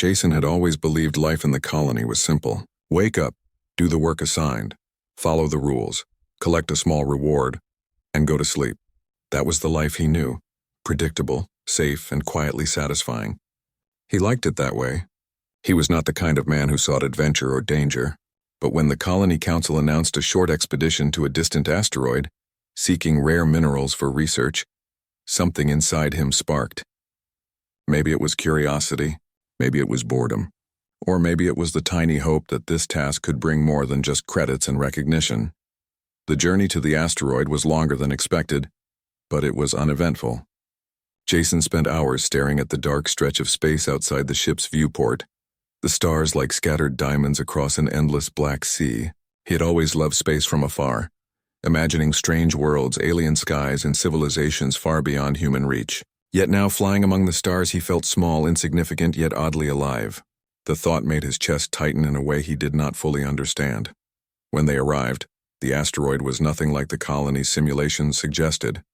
Jason had always believed life in the colony was simple. Wake up, do the work assigned, follow the rules, collect a small reward, and go to sleep. That was the life he knew, predictable, safe, and quietly satisfying. He liked it that way. He was not the kind of man who sought adventure or danger, but when the Colony Council announced a short expedition to a distant asteroid, seeking rare minerals for research, something inside him sparked. Maybe it was curiosity, maybe it was boredom, or maybe it was the tiny hope that this task could bring more than just credits and recognition. The journey to the asteroid was longer than expected, but it was uneventful. Jason spent hours staring at the dark stretch of space outside the ship's viewport, the stars like scattered diamonds across an endless black sea. He had always loved space from afar, imagining strange worlds, alien skies, and civilizations far beyond human reach. Yet now, flying among the stars, he felt small, insignificant, yet oddly alive. The thought made his chest tighten in a way he did not fully understand. When they arrived, the asteroid was nothing like the colony's simulations suggested.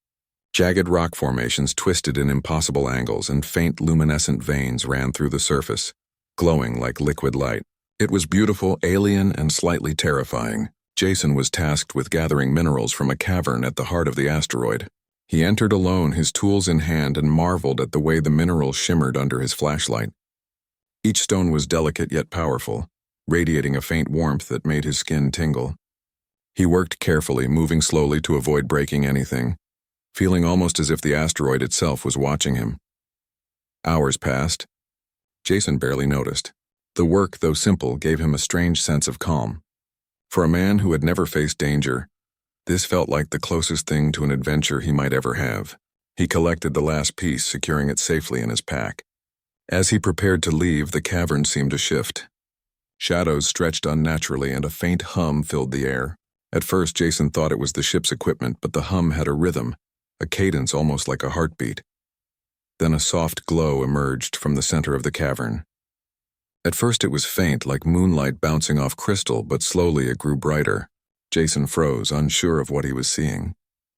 Jagged rock formations twisted in impossible angles, and faint luminescent veins ran through the surface, glowing like liquid light. It was beautiful, alien, and slightly terrifying. Jason was tasked with gathering minerals from a cavern at the heart of the asteroid. He entered alone, his tools in hand, and marveled at the way the minerals shimmered under his flashlight. Each stone was delicate yet powerful, radiating a faint warmth that made his skin tingle. He worked carefully, moving slowly to avoid breaking anything, feeling almost as if the asteroid itself was watching him. Hours passed. Jason barely noticed. The work, though simple, gave him a strange sense of calm. For a man who had never faced danger, this felt like the closest thing to an adventure he might ever have. He collected the last piece, securing it safely in his pack. As he prepared to leave, the cavern seemed to shift. Shadows stretched unnaturally, and a faint hum filled the air. At first, Jason thought it was the ship's equipment, but the hum had a rhythm, a cadence almost like a heartbeat. Then a soft glow emerged from the center of the cavern. At first it was faint, like moonlight bouncing off crystal, but slowly it grew brighter. Jason froze, unsure of what he was seeing.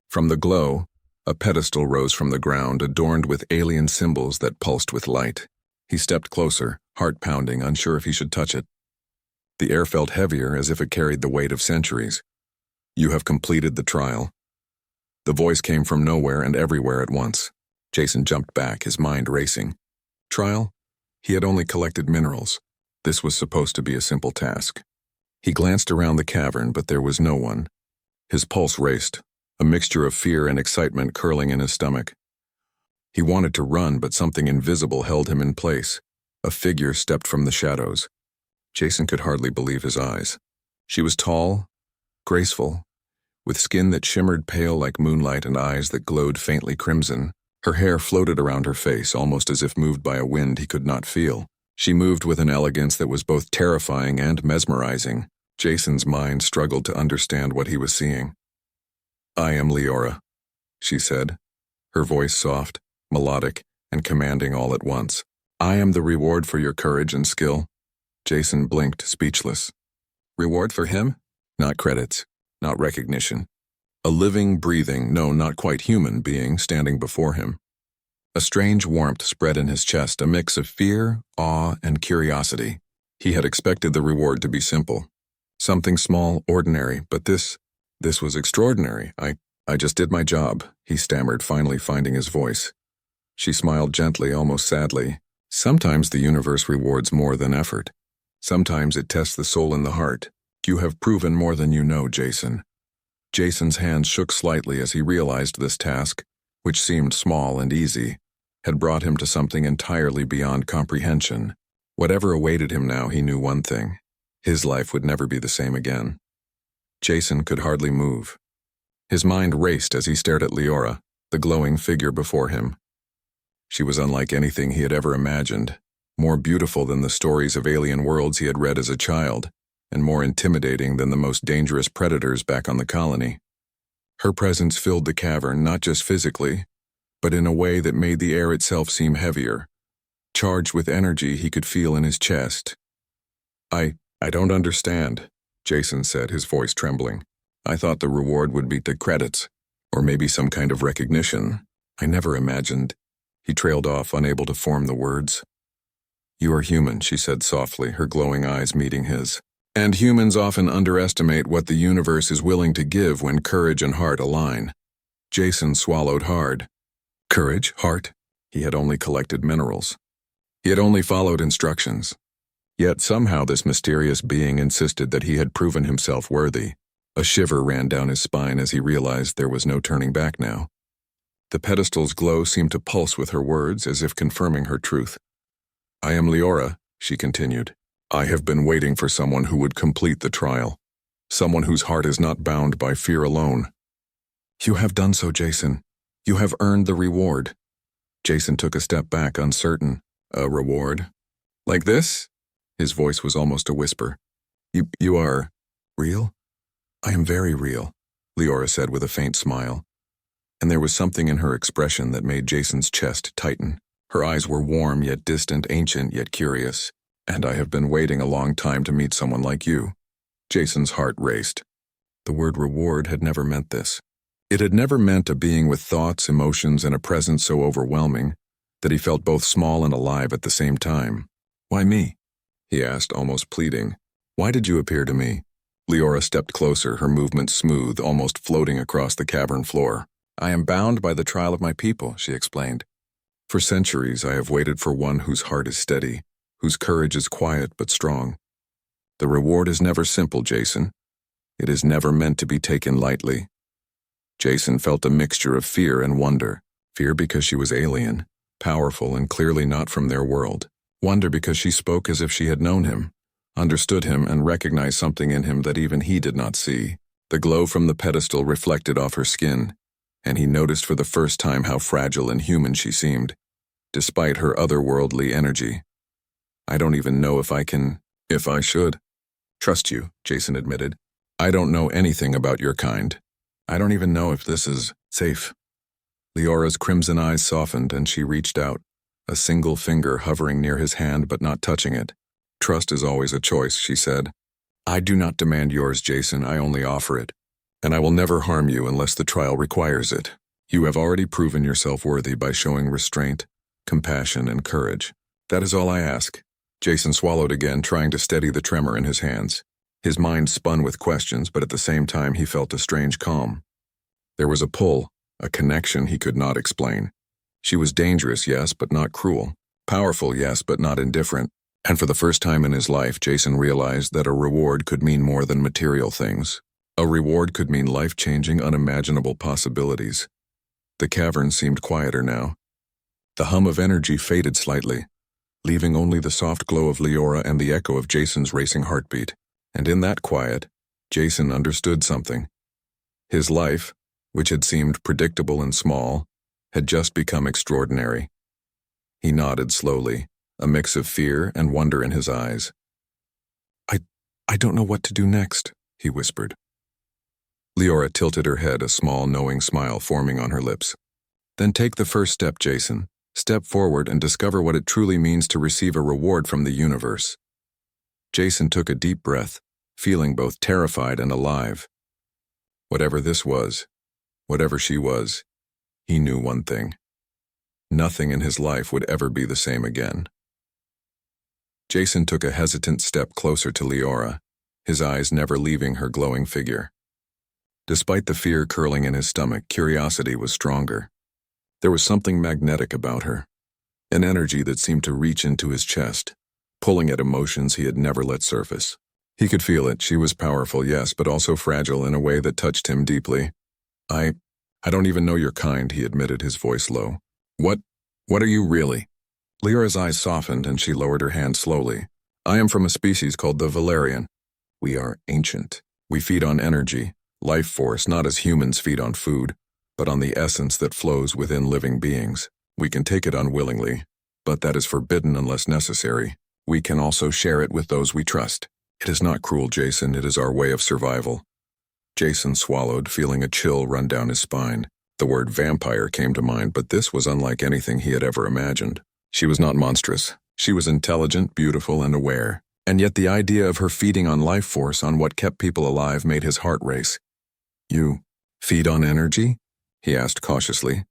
From the glow, a pedestal rose from the ground, adorned with alien symbols that pulsed with light. He stepped closer, heart pounding, unsure if he should touch it. The air felt heavier, as if it carried the weight of centuries. "You have completed the trial." The voice came from nowhere and everywhere at once. Jason jumped back, his mind racing. Trial? He had only collected minerals. This was supposed to be a simple task. He glanced around the cavern, but there was no one. His pulse raced, a mixture of fear and excitement curling in his stomach. He wanted to run, but something invisible held him in place. A figure stepped from the shadows. Jason could hardly believe his eyes. She was tall, graceful, with skin that shimmered pale like moonlight and eyes that glowed faintly crimson. Her hair floated around her face, almost as if moved by a wind he could not feel. She moved with an elegance that was both terrifying and mesmerizing. Jason's mind struggled to understand what he was seeing. "I am Leora," she said, her voice soft, melodic, and commanding all at once. "I am the reward for your courage and skill." Jason blinked, speechless. Reward for him? Not credits, not recognition. A living, breathing, no, not quite human being standing before him. A strange warmth spread in his chest, a mix of fear, awe, and curiosity. He had expected the reward to be simple. Something small, ordinary, but this was extraordinary. I just did my job," he stammered, finally finding his voice. She smiled gently, almost sadly. "Sometimes the universe rewards more than effort. Sometimes it tests the soul and the heart. You have proven more than you know, Jason." Jason's hands shook slightly as he realized this task, which seemed small and easy, had brought him to something entirely beyond comprehension. Whatever awaited him now, he knew one thing. His life would never be the same again. Jason could hardly move. His mind raced as he stared at Leora, the glowing figure before him. She was unlike anything he had ever imagined, more beautiful than the stories of alien worlds he had read as a child, and more intimidating than the most dangerous predators back on the colony. Her presence filled the cavern, not just physically, but in a way that made the air itself seem heavier, charged with energy he could feel in his chest. I don't understand," Jason said, his voice trembling. "I thought the reward would be the credits, or maybe some kind of recognition. I never imagined." He trailed off, unable to form the words. You are human, she said softly, her glowing eyes meeting his. And humans often underestimate what the universe is willing to give when courage and heart align. Jason swallowed hard. Courage? Heart? He had only collected minerals. He had only followed instructions. Yet somehow this mysterious being insisted that he had proven himself worthy. A shiver ran down his spine as he realized there was no turning back now. The pedestal's glow seemed to pulse with her words as if confirming her truth. I am Leora, she continued. I have been waiting for someone who would complete the trial. Someone whose heart is not bound by fear alone. You have done so, Jason. You have earned the reward. Jason took a step back, uncertain. A reward? Like this? His voice was almost a whisper. You are real? I am very real, Leora said with a faint smile. And there was something in her expression that made Jason's chest tighten. Her eyes were warm yet distant, ancient yet curious. And I have been waiting a long time to meet someone like you. Jason's heart raced. The word reward had never meant this. It had never meant a being with thoughts, emotions, and a presence so overwhelming that he felt both small and alive at the same time. Why me? He asked, almost pleading. Why did you appear to me? Leora stepped closer, her movements smooth, almost floating across the cavern floor. I am bound by the trial of my people, she explained. For centuries I have waited for one whose heart is steady, whose courage is quiet but strong. The reward is never simple, Jason. It is never meant to be taken lightly. Jason felt a mixture of fear and wonder. Fear because she was alien, powerful and clearly not from their world. Wonder because she spoke as if she had known him, understood him, and recognized something in him that even he did not see. The glow from the pedestal reflected off her skin, and he noticed for the first time how fragile and human she seemed, despite her otherworldly energy. I don't even know if I should. Trust you, Jason admitted. I don't know anything about your kind. I don't even know if this is safe. Leora's crimson eyes softened and she reached out, a single finger hovering near his hand but not touching it. Trust is always a choice, she said. I do not demand yours, Jason, I only offer it. And I will never harm you unless the trial requires it. You have already proven yourself worthy by showing restraint, compassion, and courage. That is all I ask. Jason swallowed again, trying to steady the tremor in his hands. His mind spun with questions, but at the same time he felt a strange calm. There was a pull, a connection he could not explain. She was dangerous, yes, but not cruel. Powerful, yes, but not indifferent. And for the first time in his life, Jason realized that a reward could mean more than material things. A reward could mean life-changing, unimaginable possibilities. The cavern seemed quieter now. The hum of energy faded slightly, leaving only the soft glow of Leora and the echo of Jason's racing heartbeat. And in that quiet, Jason understood something. His life, which had seemed predictable and small, had just become extraordinary. He nodded slowly, a mix of fear and wonder in his eyes. I don't know what to do next, he whispered. Leora tilted her head, a small, knowing smile forming on her lips. Then take the first step, Jason. Step forward and discover what it truly means to receive a reward from the universe. Jason took a deep breath, feeling both terrified and alive. Whatever this was, whatever she was, he knew one thing. Nothing in his life would ever be the same again. Jason took a hesitant step closer to Leora, his eyes never leaving her glowing figure. Despite the fear curling in his stomach, curiosity was stronger. There was something magnetic about her, an energy that seemed to reach into his chest, pulling at emotions he had never let surface. He could feel it. She was powerful, yes, but also fragile in a way that touched him deeply. I don't even know your kind, he admitted, his voice low. What are you really? Leora's eyes softened and she lowered her hand slowly. I am from a species called the Valerian. We are ancient. We feed on energy, life force, not as humans feed on food, but on the essence that flows within living beings. We can take it unwillingly, but that is forbidden unless necessary. We can also share it with those we trust. It is not cruel, Jason. It is our way of survival. Jason swallowed, feeling a chill run down his spine. The word vampire came to mind, but this was unlike anything he had ever imagined. She was not monstrous. She was intelligent, beautiful, and aware. And yet the idea of her feeding on life force, on what kept people alive, made his heart race. You feed on energy? He asked cautiously.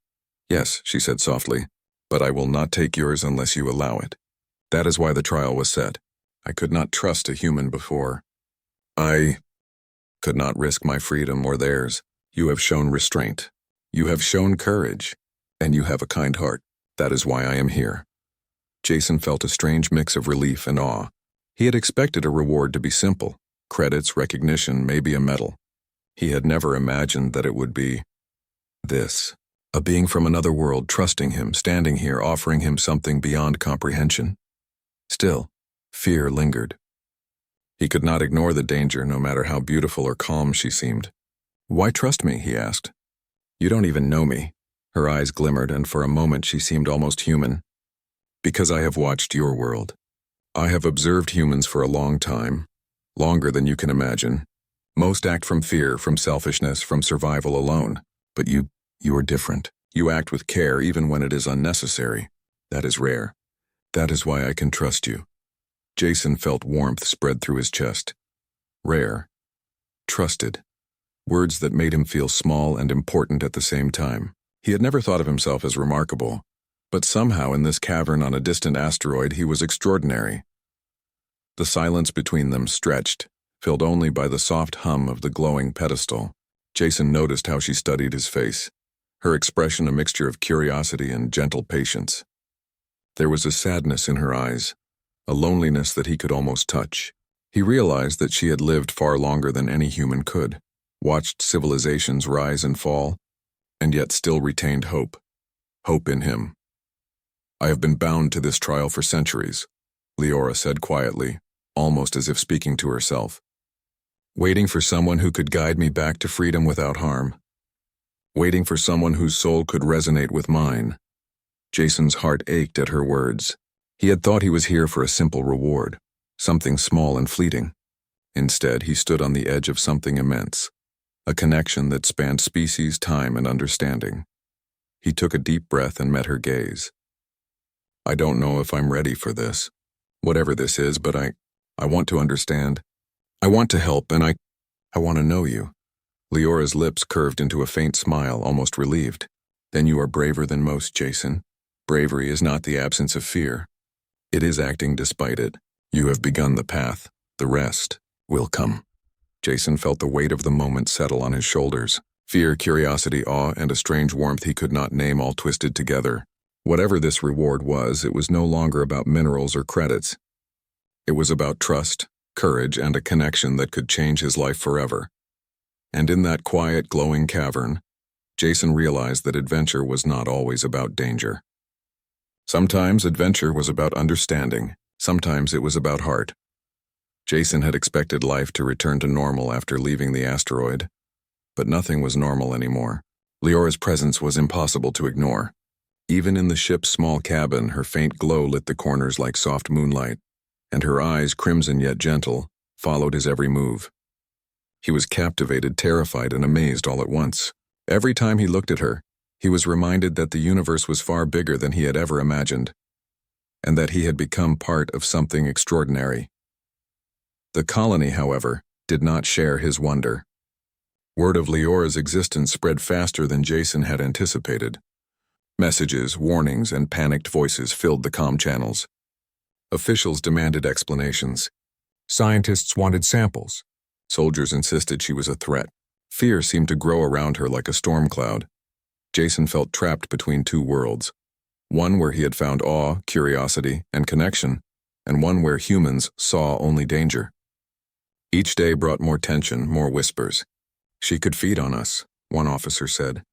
Yes, she said softly, but I will not take yours unless you allow it. That is why the trial was set. I could not trust a human before. I could not risk my freedom or theirs. You have shown restraint. You have shown courage. And you have a kind heart. That is why I am here. Jason felt a strange mix of relief and awe. He had expected a reward to be simple. Credits, recognition, maybe a medal. He had never imagined that it would be this. A being from another world trusting him, standing here, offering him something beyond comprehension. Still, fear lingered. He could not ignore the danger, no matter how beautiful or calm she seemed. Why trust me? He asked. You don't even know me. Her eyes glimmered, and for a moment she seemed almost human. Because I have watched your world. I have observed humans for a long time, longer than you can imagine. Most act from fear, from selfishness, from survival alone. But you are different. You act with care even when it is unnecessary. That is rare. That is why I can trust you. Jason felt warmth spread through his chest. Rare. Trusted. Words that made him feel small and important at the same time. He had never thought of himself as remarkable, but somehow in this cavern on a distant asteroid he was extraordinary. The silence between them stretched, filled only by the soft hum of the glowing pedestal. Jason noticed how she studied his face, her expression a mixture of curiosity and gentle patience. There was a sadness in her eyes, a loneliness that he could almost touch. He realized that she had lived far longer than any human could, watched civilizations rise and fall, and yet still retained hope. Hope in him. I have been bound to this trial for centuries, Leora said quietly, almost as if speaking to herself. Waiting for someone who could guide me back to freedom without harm. Waiting for someone whose soul could resonate with mine. Jason's heart ached at her words. He had thought he was here for a simple reward, something small and fleeting. Instead, he stood on the edge of something immense, a connection that spanned species, time, and understanding. He took a deep breath and met her gaze. I don't know if I'm ready for this, whatever this is, but I want to understand. I want to help, and I want to know you. Leora's lips curved into a faint smile, almost relieved. Then you are braver than most, Jason. Bravery is not the absence of fear. It is acting despite it. You have begun the path. The rest will come. Jason felt the weight of the moment settle on his shoulders. Fear, curiosity, awe, and a strange warmth he could not name all twisted together. Whatever this reward was, it was no longer about minerals or credits. It was about trust, courage, and a connection that could change his life forever. And in that quiet, glowing cavern, Jason realized that adventure was not always about danger. Sometimes adventure was about understanding. Sometimes it was about heart. Jason had expected life to return to normal after leaving the asteroid. But nothing was normal anymore. Leora's presence was impossible to ignore. Even in the ship's small cabin, her faint glow lit the corners like soft moonlight, and her eyes, crimson yet gentle, followed his every move. He was captivated, terrified, and amazed all at once. Every time he looked at her, he was reminded that the universe was far bigger than he had ever imagined, and that he had become part of something extraordinary. The colony, however, did not share his wonder. Word of Leora's existence spread faster than Jason had anticipated. Messages, warnings, and panicked voices filled the comm channels. Officials demanded explanations. Scientists wanted samples. Soldiers insisted she was a threat. Fear seemed to grow around her like a storm cloud. Jason felt trapped between two worlds. One where he had found awe, curiosity, and connection, and one where humans saw only danger. Each day brought more tension, more whispers. She could feed on us, one officer said.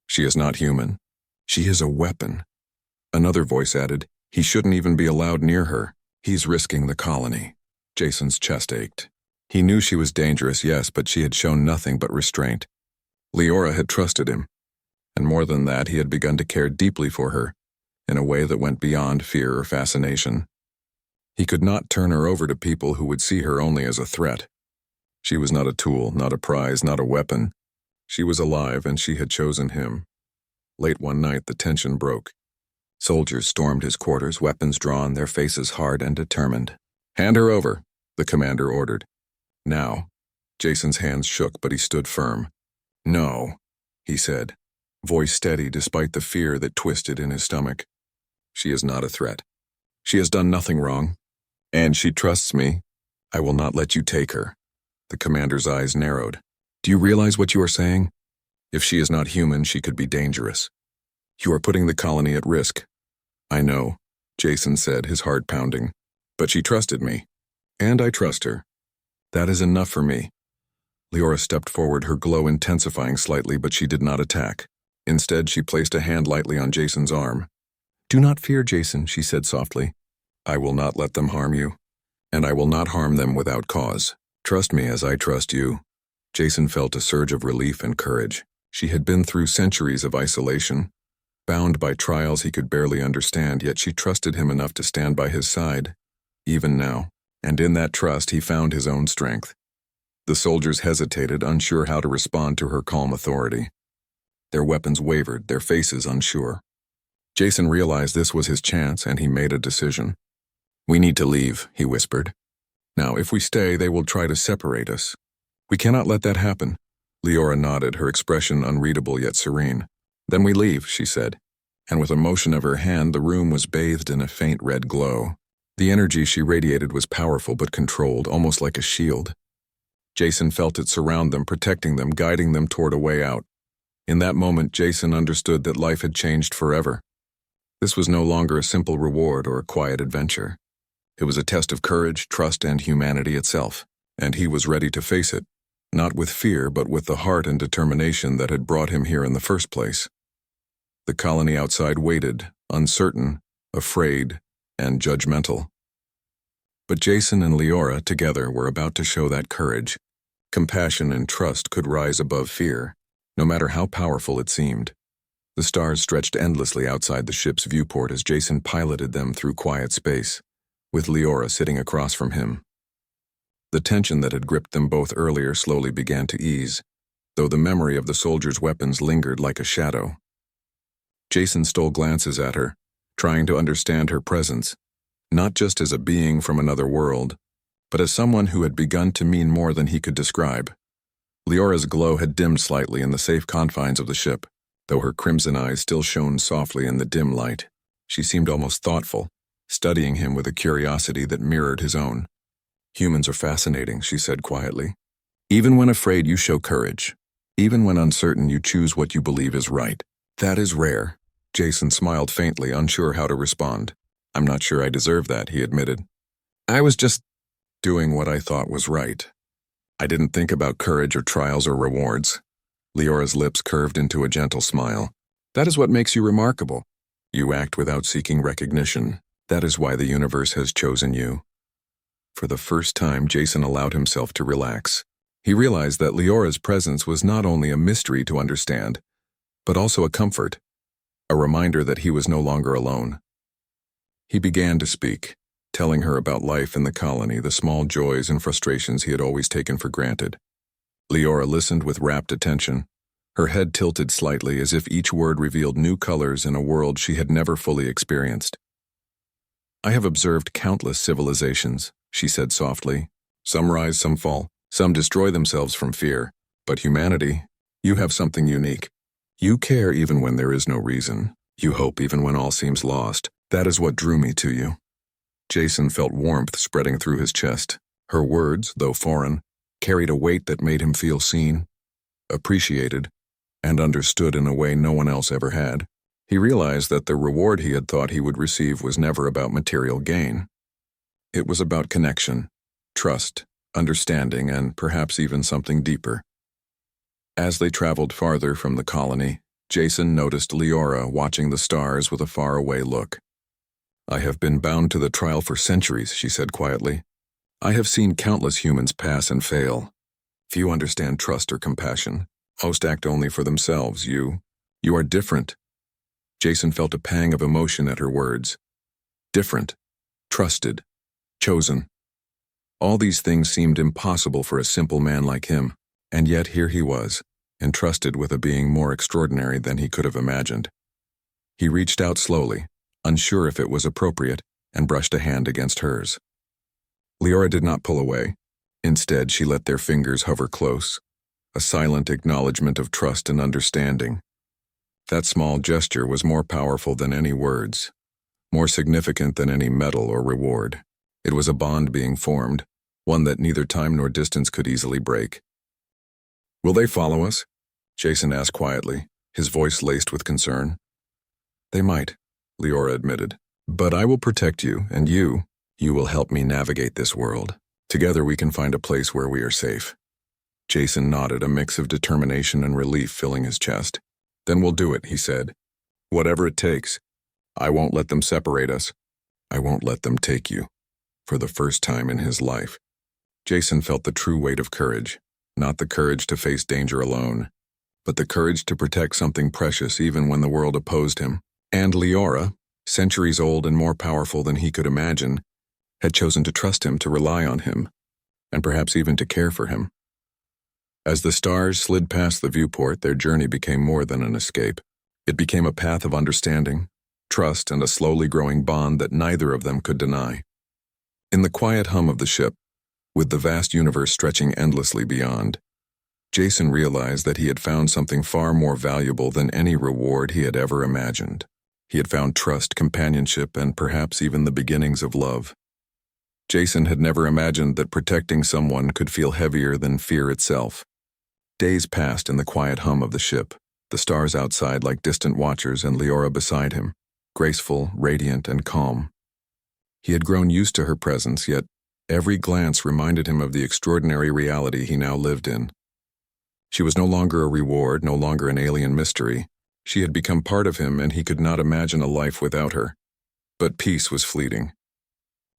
She is not human. She is a weapon. Another voice added, he shouldn't even be allowed near her. He's risking the colony. Jason's chest ached. He knew she was dangerous, yes, but she had shown nothing but restraint. Leora had trusted him. And more than that, he had begun to care deeply for her, in a way that went beyond fear or fascination. He could not turn her over to people who would see her only as a threat. She was not a tool, not a prize, not a weapon. She was alive, and she had chosen him. Late one night, the tension broke. Soldiers stormed his quarters, weapons drawn, their faces hard and determined. "Hand her over," the commander ordered. Now. Jason's hands shook, but he stood firm. "No," he said, voice steady despite the fear that twisted in his stomach. "She is not a threat. She has done nothing wrong. And she trusts me. I will not let you take her." The commander's eyes narrowed. "Do you realize what you are saying? If she is not human, she could be dangerous. You are putting the colony at risk." "I know," Jason said, his heart pounding. "But she trusted me. And I trust her. That is enough for me." Leora stepped forward, her glow intensifying slightly, but she did not attack. Instead, she placed a hand lightly on Jason's arm. "Do not fear, Jason," she said softly. "I will not let them harm you. And I will not harm them without cause. Trust me as I trust you." Jason felt a surge of relief and courage. She had been through centuries of isolation, bound by trials he could barely understand, yet she trusted him enough to stand by his side, even now, and in that trust he found his own strength. The soldiers hesitated, unsure how to respond to her calm authority. Their weapons wavered, their faces unsure. Jason realized this was his chance, and he made a decision. "We need to leave," he whispered. "Now, if we stay, they will try to separate us. We cannot let that happen." Leora nodded, her expression unreadable yet serene. "Then we leave," she said, and with a motion of her hand, the room was bathed in a faint red glow. The energy she radiated was powerful but controlled, almost like a shield. Jason felt it surround them, protecting them, guiding them toward a way out. In that moment, Jason understood that life had changed forever. This was no longer a simple reward or a quiet adventure. It was a test of courage, trust, and humanity itself, and he was ready to face it, not with fear, but with the heart and determination that had brought him here in the first place. The colony outside waited, uncertain, afraid, and judgmental. But Jason and Leora together were about to show that courage. Compassion and trust could rise above fear, no matter how powerful it seemed. The stars stretched endlessly outside the ship's viewport as Jason piloted them through quiet space, with Leora sitting across from him. The tension that had gripped them both earlier slowly began to ease, though the memory of the soldiers' weapons lingered like a shadow. Jason stole glances at her, trying to understand her presence, not just as a being from another world, but as someone who had begun to mean more than he could describe. Leora's glow had dimmed slightly in the safe confines of the ship, though her crimson eyes still shone softly in the dim light. She seemed almost thoughtful, studying him with a curiosity that mirrored his own. "Humans are fascinating," she said quietly. "Even when afraid, you show courage. Even when uncertain, you choose what you believe is right. That is rare." Jason smiled faintly, unsure how to respond. "I'm not sure I deserve that," he admitted. "I was just doing what I thought was right. I didn't think about courage or trials or rewards." Leora's lips curved into a gentle smile. "That is what makes you remarkable. You act without seeking recognition. That is why the universe has chosen you." For the first time, Jason allowed himself to relax. He realized that Leora's presence was not only a mystery to understand, but also a comfort, a reminder that he was no longer alone. He began to speak, telling her about life in the colony, the small joys and frustrations he had always taken for granted. Leora listened with rapt attention, her head tilted slightly as if each word revealed new colors in a world she had never fully experienced. "I have observed countless civilizations," she said softly. "Some rise, some fall, some destroy themselves from fear. But humanity, you have something unique. You care even when there is no reason. You hope even when all seems lost. That is what drew me to you." Jason felt warmth spreading through his chest. Her words, though foreign, carried a weight that made him feel seen, appreciated, and understood in a way no one else ever had. He realized that the reward he had thought he would receive was never about material gain. It was about connection, trust, understanding, and perhaps even something deeper. As they traveled farther from the colony, Jason noticed Leora watching the stars with a faraway look. "I have been bound to the trial for centuries," she said quietly. "I have seen countless humans pass and fail. Few understand trust or compassion. Most act only for themselves. You are different." Jason felt a pang of emotion at her words. Different, trusted, chosen. All these things seemed impossible for a simple man like him, and yet here he was, entrusted with a being more extraordinary than he could have imagined. He reached out slowly, unsure if it was appropriate, and brushed a hand against hers. Leora did not pull away. Instead, she let their fingers hover close, a silent acknowledgement of trust and understanding. That small gesture was more powerful than any words, more significant than any medal or reward. It was a bond being formed, one that neither time nor distance could easily break. "Will they follow us?" Jason asked quietly, his voice laced with concern. "They might," Leora admitted. "But I will protect you, and you will help me navigate this world. Together we can find a place where we are safe." Jason nodded, a mix of determination and relief filling his chest. "Then we'll do it," he said. "Whatever it takes. I won't let them separate us. I won't let them take you." For the first time in his life, Jason felt the true weight of courage, not the courage to face danger alone, but the courage to protect something precious even when the world opposed him. And Leora, centuries old and more powerful than he could imagine, had chosen to trust him, to rely on him, and perhaps even to care for him. As the stars slid past the viewport, their journey became more than an escape. It became a path of understanding, trust, and a slowly growing bond that neither of them could deny. In the quiet hum of the ship, with the vast universe stretching endlessly beyond, Jason realized that he had found something far more valuable than any reward he had ever imagined. He had found trust, companionship, and perhaps even the beginnings of love. Jason had never imagined that protecting someone could feel heavier than fear itself. Days passed in the quiet hum of the ship, the stars outside like distant watchers and Leora beside him, graceful, radiant, and calm. He had grown used to her presence, yet every glance reminded him of the extraordinary reality he now lived in. She was no longer a reward, no longer an alien mystery. She had become part of him, and he could not imagine a life without her. But peace was fleeting.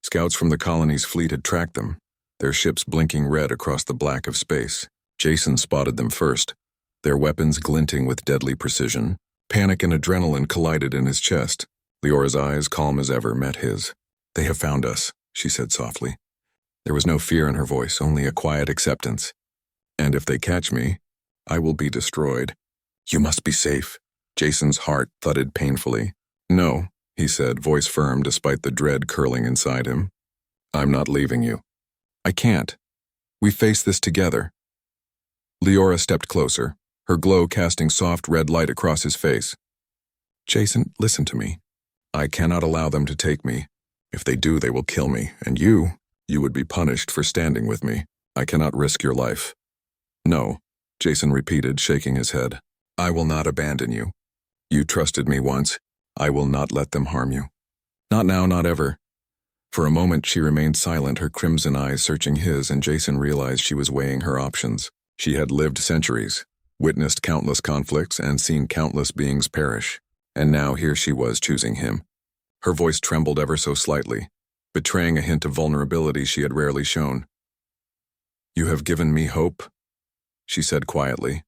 Scouts from the colony's fleet had tracked them, their ships blinking red across the black of space. Jason spotted them first, their weapons glinting with deadly precision. Panic and adrenaline collided in his chest. Leora's eyes, calm as ever, met his. "They have found us," she said softly. There was no fear in her voice, only a quiet acceptance. "And if they catch me, I will be destroyed. You must be safe." Jason's heart thudded painfully. "No," he said, voice firm despite the dread curling inside him. "I'm not leaving you. I can't. We face this together." Leora stepped closer, her glow casting soft red light across his face. "Jason, listen to me. I cannot allow them to take me. If they do, they will kill me, and you would be punished for standing with me. I cannot risk your life." "No," Jason repeated, shaking his head. "I will not abandon you. You trusted me once. I will not let them harm you. Not now, not ever." For a moment she remained silent, her crimson eyes searching his, and Jason realized she was weighing her options. She had lived centuries, witnessed countless conflicts, and seen countless beings perish. And now here she was choosing him. Her voice trembled ever so slightly, betraying a hint of vulnerability she had rarely shown. "You have given me hope," she said quietly.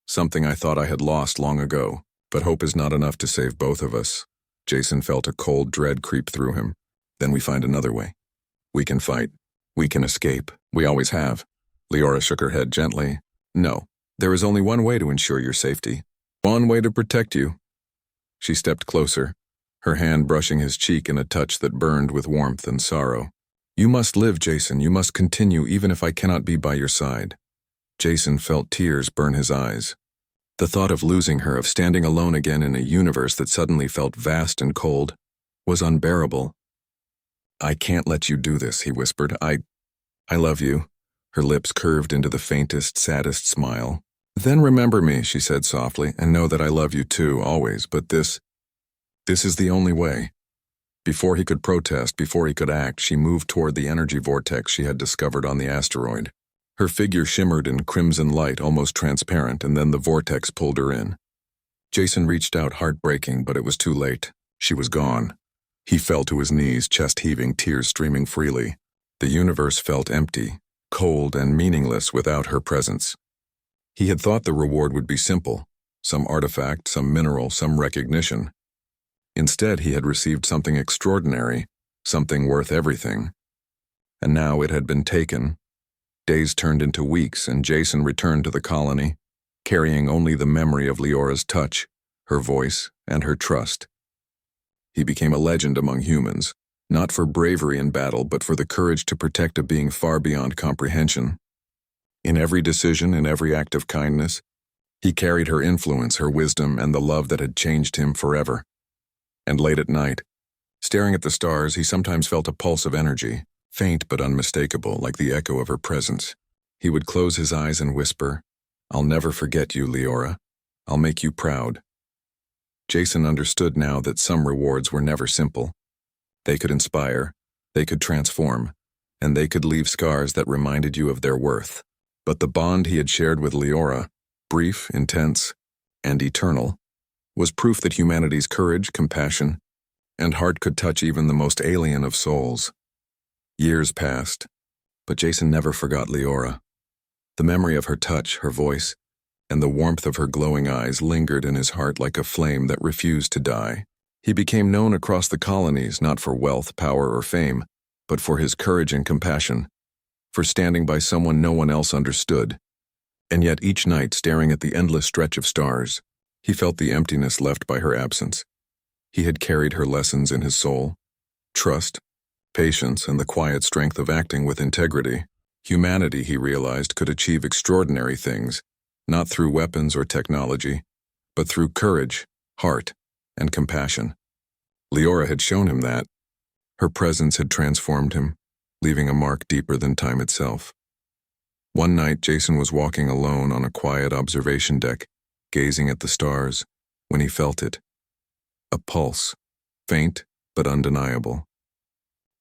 "Something I thought I had lost long ago. But hope is not enough to save both of us." Jason felt a cold dread creep through him. "Then we find another way. We can fight. We can escape. We always have." Leora shook her head gently. "No, there is only one way to ensure your safety. One way to protect you." She stepped closer, her hand brushing his cheek in a touch that burned with warmth and sorrow. "You must live, Jason. You must continue, even if I cannot be by your side." Jason felt tears burn his eyes. The thought of losing her, of standing alone again in a universe that suddenly felt vast and cold, was unbearable. "I can't let you do this," he whispered. I love you." Her lips curved into the faintest, saddest smile. "Then remember me," she said softly, "and know that I love you too, always. But this is the only way." Before he could protest, before he could act, she moved toward the energy vortex she had discovered on the asteroid. Her figure shimmered in crimson light, almost transparent, and then the vortex pulled her in. Jason reached out, heartbreaking, but it was too late. She was gone. He fell to his knees, chest heaving, tears streaming freely. The universe felt empty, cold, and meaningless without her presence. He had thought the reward would be simple, some artifact, some mineral, some recognition. Instead, he had received something extraordinary, something worth everything. And now it had been taken. Days turned into weeks, and Jason returned to the colony, carrying only the memory of Leora's touch, her voice, and her trust. He became a legend among humans, not for bravery in battle, but for the courage to protect a being far beyond comprehension. In every decision, in every act of kindness, he carried her influence, her wisdom, and the love that had changed him forever. And late at night, Staring at the stars, he sometimes felt a pulse of energy, faint but unmistakable, like the echo of her presence. He would close his eyes and whisper, "I'll never forget you, Leora. I'll make you proud." Jason understood now that some rewards were never simple. They could inspire, they could transform, and they could leave scars that reminded you of their worth. But the bond he had shared with Leora, brief, intense, and eternal, was proof that humanity's courage, compassion, and heart could touch even the most alien of souls. Years passed, but Jason never forgot Leora. The memory of her touch, her voice, and the warmth of her glowing eyes lingered in his heart like a flame that refused to die. He became known across the colonies not for wealth, power, or fame, but for his courage and compassion, for standing by someone no one else understood. And yet each night, staring at the endless stretch of stars, he felt the emptiness left by her absence. He had carried her lessons in his soul: trust, patience, and the quiet strength of acting with integrity. Humanity, he realized, could achieve extraordinary things, not through weapons or technology, but through courage, heart, and compassion. Leora had shown him that. Her presence had transformed him, leaving a mark deeper than time itself. One night, Jason was walking alone on a quiet observation deck, gazing at the stars, when he felt it. A pulse, faint but undeniable.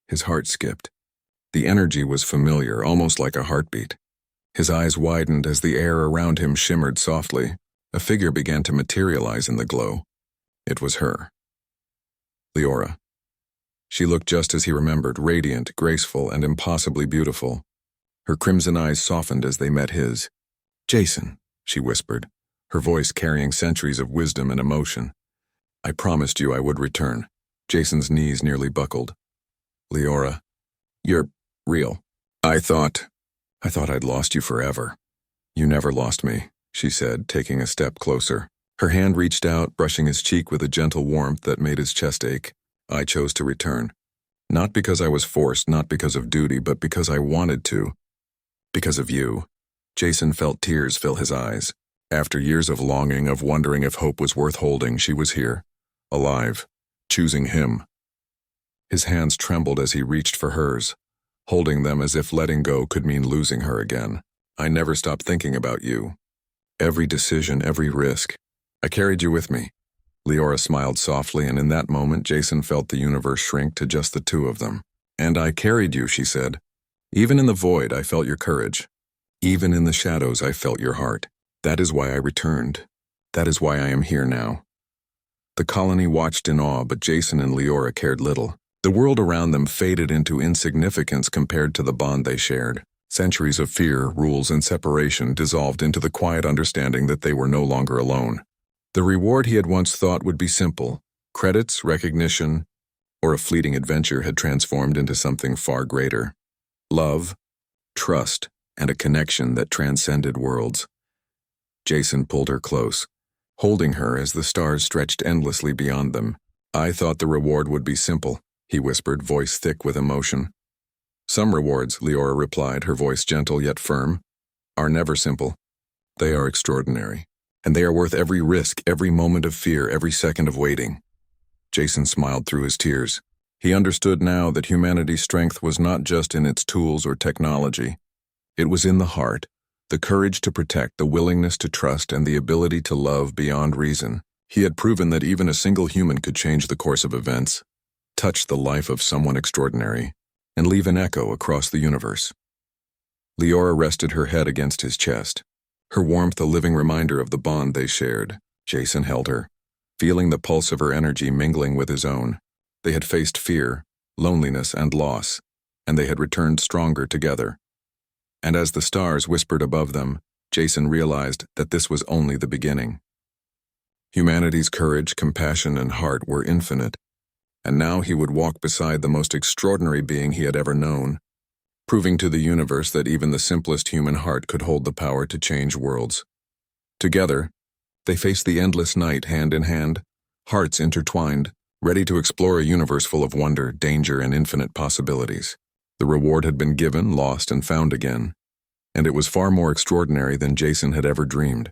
His heart skipped. The energy was familiar, almost like a heartbeat. His eyes widened as the air around him shimmered softly. A figure began to materialize in the glow. It was her. Leora. She looked just as he remembered, radiant, graceful, and impossibly beautiful. Her crimson eyes softened as they met his. "Jason," she whispered, her voice carrying centuries of wisdom and emotion. "I promised you I would return." Jason's knees nearly buckled. "Leora, you're real. I thought I'd lost you forever." "You never lost me," she said, taking a step closer. Her hand reached out, brushing his cheek with a gentle warmth that made his chest ache. "I chose to return. Not because I was forced, not because of duty, but because I wanted to. Because of you." Jason felt tears fill his eyes. After years of longing, of wondering if hope was worth holding, she was here, alive, choosing him. His hands trembled as he reached for hers, holding them as if letting go could mean losing her again. "I never stopped thinking about you. Every decision, every risk. I carried you with me." Leora smiled softly, and in that moment Jason felt the universe shrink to just the two of them. "And I carried you," she said. "Even in the void, I felt your courage. Even in the shadows, I felt your heart. That is why I returned. That is why I am here now." The colony watched in awe, but Jason and Leora cared little. The world around them faded into insignificance compared to the bond they shared. Centuries of fear, rules, and separation dissolved into the quiet understanding that they were no longer alone. The reward he had once thought would be simple: credits, recognition, or a fleeting adventure had transformed into something far greater. Love, trust, and a connection that transcended worlds. Jason pulled her close, holding her as the stars stretched endlessly beyond them. "I thought the reward would be simple," he whispered, voice thick with emotion. "Some rewards," Leora replied, her voice gentle yet firm, "are never simple. They are extraordinary. And they are worth every risk, every moment of fear, every second of waiting." Jason smiled through his tears. He understood now that humanity's strength was not just in its tools or technology. It was in the heart, the courage to protect, the willingness to trust, and the ability to love beyond reason. He had proven that even a single human could change the course of events, touch the life of someone extraordinary, and leave an echo across the universe. Leora rested her head against his chest, her warmth a living reminder of the bond they shared. Jason held her, feeling the pulse of her energy mingling with his own. They had faced fear, loneliness, and loss, and they had returned stronger together. And as the stars whispered above them, Jason realized that this was only the beginning. Humanity's courage, compassion, and heart were infinite, and now he would walk beside the most extraordinary being he had ever known, proving to the universe that even the simplest human heart could hold the power to change worlds. Together, they faced the endless night hand in hand, hearts intertwined, ready to explore a universe full of wonder, danger, and infinite possibilities. The reward had been given, lost, and found again, and it was far more extraordinary than Jason had ever dreamed.